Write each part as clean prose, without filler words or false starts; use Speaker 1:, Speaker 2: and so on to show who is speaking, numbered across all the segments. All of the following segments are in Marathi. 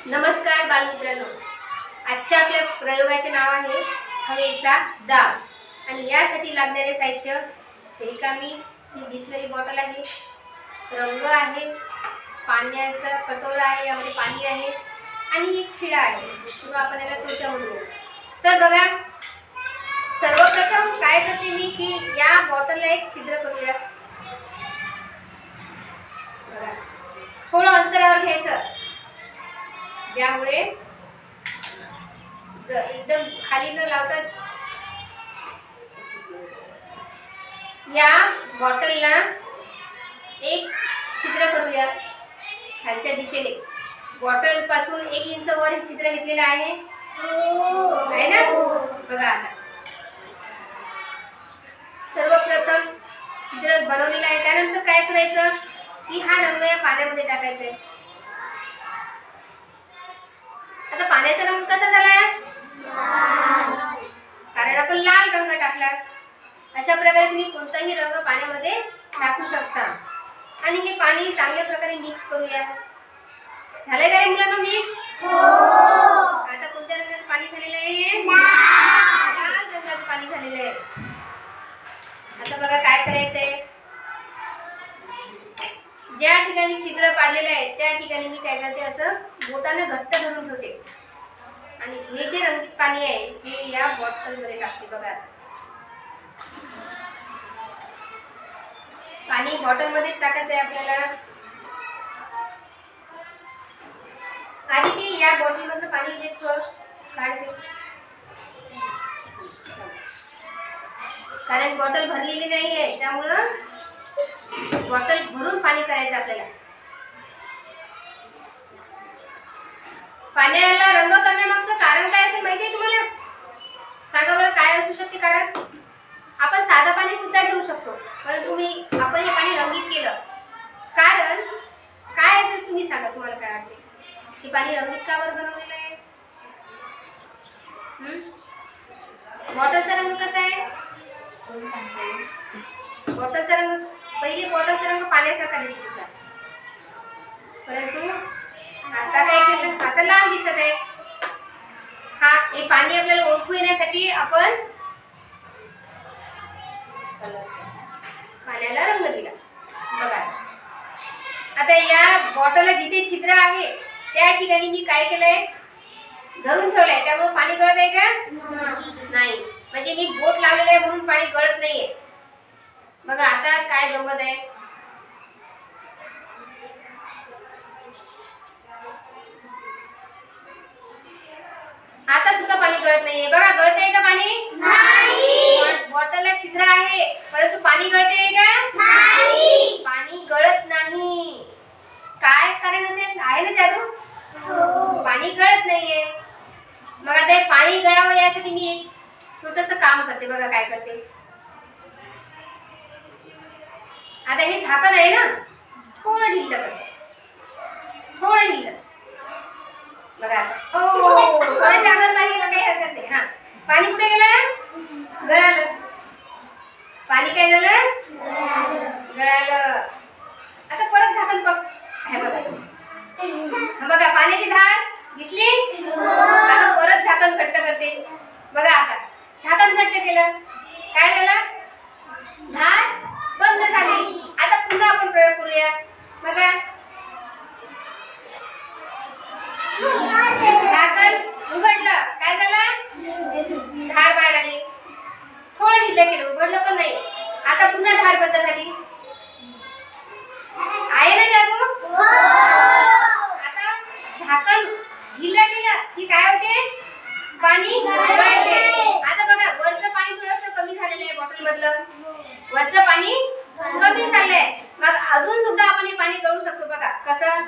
Speaker 1: नमस्कार बालमित्रांनो, आजच्या आपल्या प्रयोगाचे नाव आहे हवेचा दाब. आणि यासाठी लागणारे साहित्य रिकामी ही बिसलरी बॉटल आहे, रंग आहे, पाण्याचा कटोरा आहे, यामध्ये पाणी आहे आणि एक खिळा आहे किंवा आपण याला त्वचा म्हणतो. तर बघा, सर्वप्रथम काय करते मी की या बॉटलला एक छिद्र करूया. बघा, थोडं अंतरावर घ्यायचं, ज्यामुळे एकदम खाली न लावता या बॉटलला एक छिद्र करूया खालच्या दिशेने. बॉटल पासून 1 इंच वर छिद्र घेतलेलं आहे ना. बघा, आता सर्वप्रथम छिद्र बनवलेलं आहे. त्यानंतर काय करायचं की हा रंग या पाण्यामध्ये टाकायचा आहे. आता पाण्याचा रंग कसा झाला? कारण आपण लाल रंग टाकला. अशा प्रकारे तुम्ही कोणताही रंग पाण्यामध्ये टाकू शकता. आणि हे पाणी चांगल्या प्रकारे मिक्स करूया. झालंय का रे मुलांना मिक्स? हो. आता कोणत्या रंगाचं पाणी झालेलं आहे? लाल रंगाचं पाणी झालेलं आहे. आता बघा काय करायचंय, ज्या ठिकाणी छिद्र पाडलेलं आहे त्या ठिकाणी मी काय करते, असं बोटाने घट्ट धरून ठेवते आणि हे जे रंगीत पाणी आहे हे या बॉटल मध्ये टाकते. बघा, पाणी बॉटल मध्येच टाकायचं आहे आपल्याला. आधी ती या बॉटल मधलं पाणी जे थोडं काढते, कारण बॉटल भरलेली नाही आहे, त्यामुळं बॉटल भरून पाणी करायचं आपल्याला. पाण्याला रंग करण्यामागचं कारण काय असेल माहिती आहे तुम्हाला? सांगा बरं, काय असू शकते कारण? आपण साधं पाणी सुद्धा घेऊ शकतो, परंतु आपण हे पाणी रंगीत केलं. कारण काय असेल तुम्ही सांगा, तुम्हाला काय वाटते? हे पाणी रंगीत का बरं बनवलेलं आहे? बॉटलचा रंग कसा आहे? बॉटलचा रंग, पहिले बॉटलचा रंग पाण्यासारखा दिसत होता, परंतु आता काय केलं, आता लाल दिसत आहे. हे पाणी आपल्याला ओळखू येण्यासाठी आपण पाण्याला रंग दिला. बघा, आता या बॉटलला जिथे छिद्र आहे त्या ठिकाणी मी काय केलंय, धरून ठेवलंय, त्यामुळे पाणी गळत आहे का? नाही. म्हणजे मी बोट लावलेलं आहे म्हणून पाणी गळत नाहीये. बघा आता काय गंमत आहे. आता सुद्धा पाणी गळत नाहीये. बघा, गळतंय का पाणी? नाही. बॉटलला छिद्र आहे परंतु पाणी गळतंय का? नाही. पाणी गळत नाही. काय कारण असेल? आहे ना जादू? हो. पाणी गळत नाहीये. मग आता हे पाणी गळावं यासाठी मी एक छोटंसं काम करते. बघा काय करते. आता हे झाकण आहे ना, थोडं ढिल्लं करते, थोडं ढिल्लं. बघा आता, थोड्याच्या अगोदर नाही गेलं, काही हरकत नाही. पाणी कुठे गेलं? गळालं. पाणी काय झालं? गळालं. आता परत झाकण बघ. हे बघा, बघा पाण्याची धार दिसली. आता परत झाकण घट्ट करते. बघा, आता झाकण घट्ट केलं, काय झालं? धार बंद झाली. आता पुन्हा आपण प्रयोग करूया. बघा, झाकण उघडलं, काय झालं? धार बाहेर आली. थोडं ढिल्लं केलं, उघडलं पण नाही. आता पुन्हा धार बंद झाली. आहे ना जादू? आता झाकण ढिल्लं केलं की काय होते? पाणी गळते. आता बघा, वरचं पाणी थोडंसं कमी झालेलं आहे बॉटल मधलं. वरचं पाणी कमी झालंय. मग अजून सुद्धा आपण हे पाणी गळू शकतो. बघा कसं,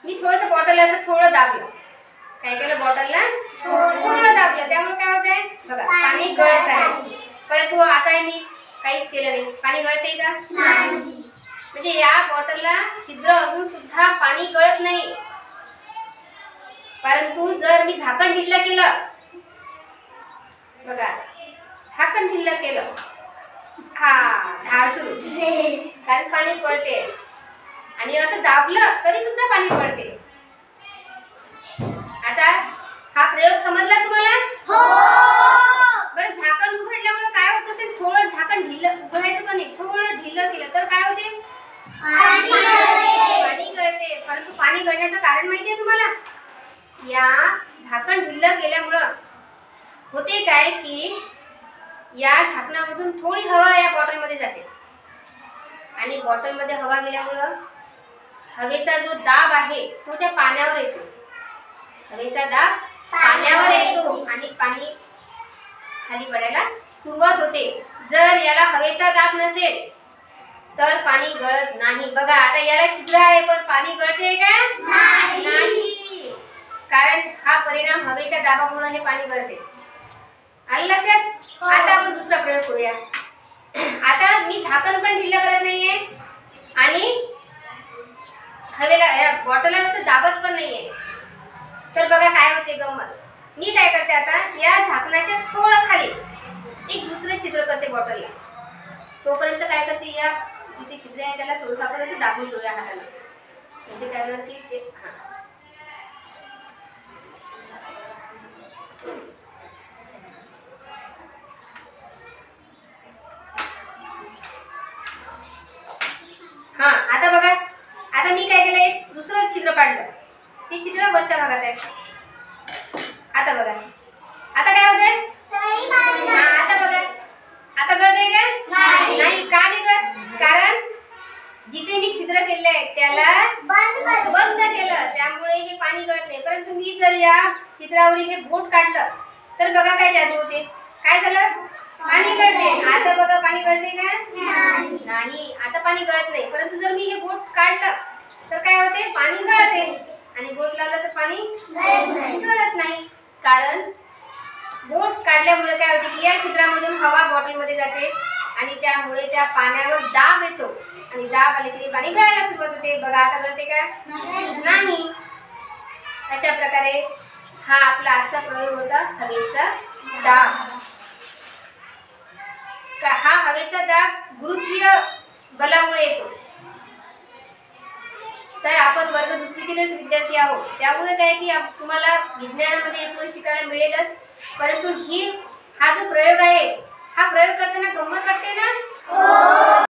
Speaker 1: मी थोडंसं बॉटल असं थोडं दाबलं. काय केलं, बॉटलला थोडं दाबलं, त्यामुळे काय होतंय? बघा, पाणी गळत आहे. परंतु आता मी काहीच केलं नाही. पाणी गळतंय का? म्हणजे या बॉटलला छिद्र अजून सुद्धा पाणी गळत नाही. परंतु जर मी झाकण ढिल्लं केलं, बघा झाकण ढिल्लं केलं, धार सुरू, कारण पाणी गळते. आणि असं दाबलं तरी सुद्धा पाणी पडते. गळण्याचं कारण माहिती आहे तुम्हाला? या झाकण ढिल्लं केल्यामुळं होते काय की या झाकणामधून थोडी हवा या बॉटलमध्ये जाते आणि बॉटलमध्ये हवा गेल्यामुळं हवेचा जो दाब आहे तो त्या पाण्यावर येतो. हवेचा दाब पाण्यावर येतो आणि पाणी खाली पडायला सुरुवात होते. जर याला हवेचा दाब नसेल तर पाणी गळत नाही. बघा आता याला छिद्र आहे पण पाणी गळते का? नाही. कारण हा परिणाम हवेच्या दाबामुळे हे पाणी गळते. आलं लक्षात? आता आपण दुसरा प्रयोग करूया. आता मी झाकण पण ढिल्लं करत नाहीये आणि हवेला या बॉटलला असं दाबत पण नाहीये. तर बघा काय होते गंमत. मी काय करते आता या झाकणाच्या थोडं खाली एक दुसरं छिद्र करते बॉटलला. तोपर्यंत काय करते या जिथे छिद्र आहे त्याला थोडंसं आपण असं दाबून ठेवूया हाताला. म्हणजे काय होणार की ते आता बघा. आता मी काय केलं एक दुसरं छिद्र पाडलं. ते छिद्र वरच्या भागात आहे. आता बघा. आता काय होतंय? आता बघा. आता गळतंय का? नाही. का नाही गळत? कारण जिथे मी छिद्र केले आहे त्याला बंद केलं त्यामुळे हे पाणी गळत नाही. परंतु मी जर या छिद्रावरील हे बोट काढलं तर बघा काय जादू होते. काय झालं? पाणी गळते. आता बघा पाणी गळते का? नाही. आता पाणी गळत नाही. परंतु जर मी हे बोट काढलं तर काय होते? पाणी गळते. आणि बोट लावलं तर पाणी गळत नाही. कारण बोट काढल्यामुळे काय होते की या छिद्रामधून हवा बॉटलमध्ये जाते आणि त्यामुळे त्या पाण्यावर दाब येतो आणि दाब आले की पाणी गळायला सुरुवात होते. बघा आता गळते का? नाही. अशा प्रकारे हा आपला आजचा प्रयोग होता हवेचा दाब. हा हवेचा दाब गुरुत्वीय बलामुळे येतो. तर आपण वर्ग दुसरीतील विद्यार्थी आहोत त्यामुळे काय की तुम्हाला विज्ञानामध्ये एकूण शिकायला मिळेलच. परंतु हा जो प्रयोग आहे हा प्रयोग करताना गंमत वाटते ना?